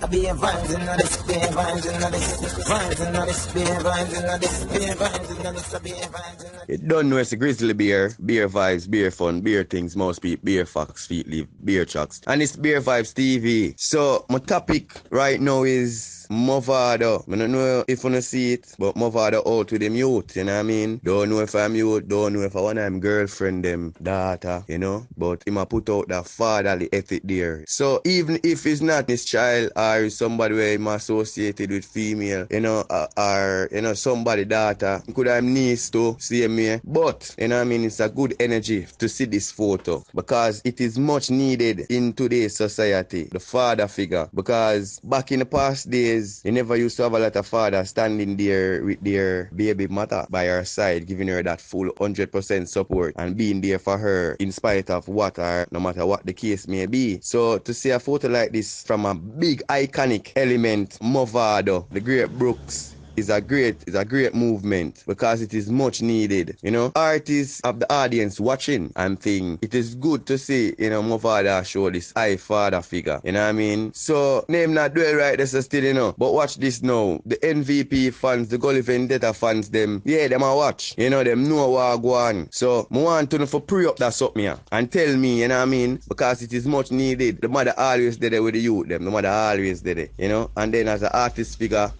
Beer vibes in this, beer vibes in this, vibes in this, beer vibes in this, beer vibes in this, beer vibes in this. You don't know it's a grizzly beer vibes, beer fun, beer things, most people, beer facts, feet leave, beer chucks. And it's Beer Vibes TV. So my topic right now is Mavado. I don't know if you see it, but Mavado out with them youth, you know what I mean? Don't know if I'm youth, don't know if I want I'm girlfriend, them daughter, you know? But he might put out that fatherly ethic there. So even if it's not his child or somebody where I'm associated with female, you know, or, you know, somebody daughter, could have niece to see me. But, you know what I mean, it's a good energy to see this photo because it is much needed in today's society, the father figure. Because back in the past days, you never used to have a lot of fathers standing there with their baby mother by her side, giving her that full 100% support and being there for her in spite of what or no matter what the case may be. So to see a photo like this from a big iconic element, Mavado, the great Brooks, is a great movement because it is much needed. You know, artists of the audience watching and think it is good to see, you know, Mavado show this high father figure. You know what I mean? So name not do it right, that's still, you know. But watch this now. The MVP fans, the Gully Vendetta fans, them, yeah, them a watch. You know, them know what go on. So I want to know for pre up that something here and tell me, you know what I mean? Because it is much needed. The mother always did it with the youth, them. The mother always did it, you know. And then as an artist figure,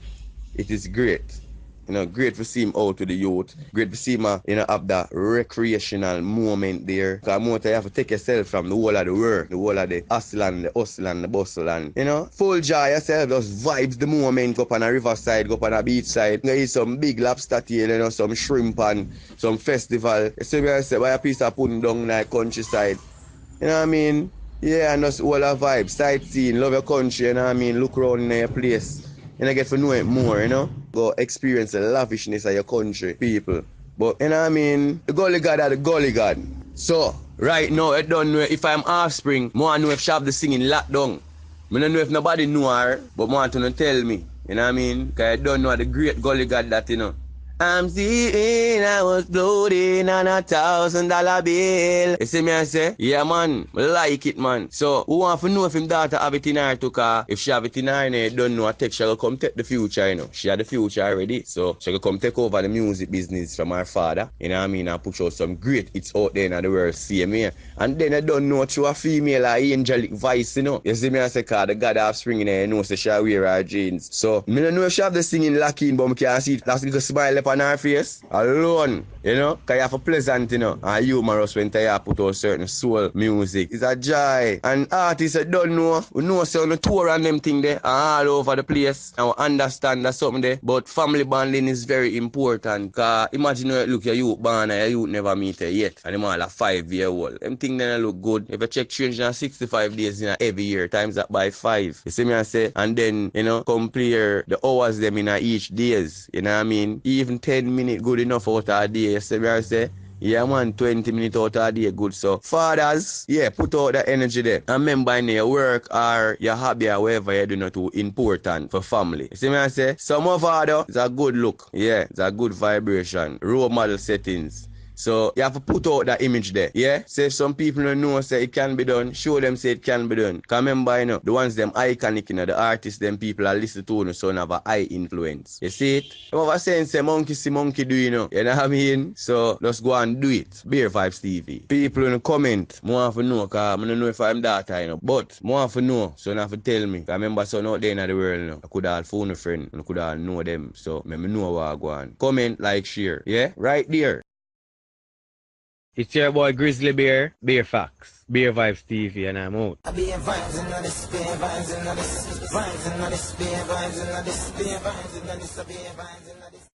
it is great. You know, great to see him out to the youth. Great to see him, you know, have that recreational moment there. Because more you have to take yourself from the whole of the world, the whole of the hustle and the bustle and, you know, full joy yourself, just vibes the moment, go up on a riverside, go up on a beach side. You eat some big lobster tail, you know, some shrimp and some festival. You see me I say, buy a piece of pudding down like countryside. You know what I mean? Yeah, and just all the vibes, sightseeing, love your country, you know what I mean? Look around in your place. And I get to know it more, you know? Go experience the lavishness of your country, people. But, you know what I mean? The gully god are the gully god. So, right now, I don't know if I'm offspring, I want to know if she have the singing locked down. I don't know if nobody know her, but I want to tell me. You know what I mean? Because I don't know the great gully god that, you know. I'm seeing I was floating on $1,000 bill. You see me I say? Yeah man, I like it man. So, who want to know if him daughter have it in her too, cause if she have it in her, you don't know, I take she will come take the future, you know. She had the future already, so she will come take over the music business from her father. You know what I mean? And push out some great hits out there in the world, see me. And then I don't know through a female or angelic voice, you know. You see me I say, cause the God offspring in her, you know, so she wear her jeans. So, I don't know if she have the singing lacking, but I can't see it. That's a little smile on her face alone, you know, because you have a pleasant, you know, and humorous when you put out certain soul music. It's a joy. And artists that don't know, we know so on the tour and them thing there, all over the place, and we understand that something there. But family bonding is very important, because imagine you look your youth born and your youth never meet her yet, and them all a 5-year-old. Them thing then look good. If you check 365 days in every year, times that by 5. You see me I say? And then, you know, compare the hours them in each days, you know what I mean? Even 10 minutes good enough out of a day. You see me I say? Yeah man, 20 minutes out of a day good. So fathers, yeah, put out that energy there. And remember in your work or your hobby or whatever you do not too important for family. You see me I say? Some of father is a good look. Yeah, it's a good vibration. Role model settings. So you have to put out that image there. Yeah? So if some people don't know say it can be done, show them say it can be done. Because remember, you know, the ones them iconic, you know, the artists, them people are listen to, you know, so have a high influence. You see it? I'm over saying say monkey see monkey do, you know. You know what I mean? So just go and do it. Beer Vibes TV. People in the comment, I want to know, because I don't know if I'm that, you know. But I want to know, so you have to tell me. Because I remember some out there in the world, you know, I could have phone a friend, and I could have know them. So I know what I go on. Comment, like, share. Yeah? Right there. It's your boy Grizzly Bear, Beer Facts, Beer Vibes TV, and I'm out. Beer vibes in this, beer vibes in this, vibes in this, beer vibes in this, beer vibes in this, beer vibes in this.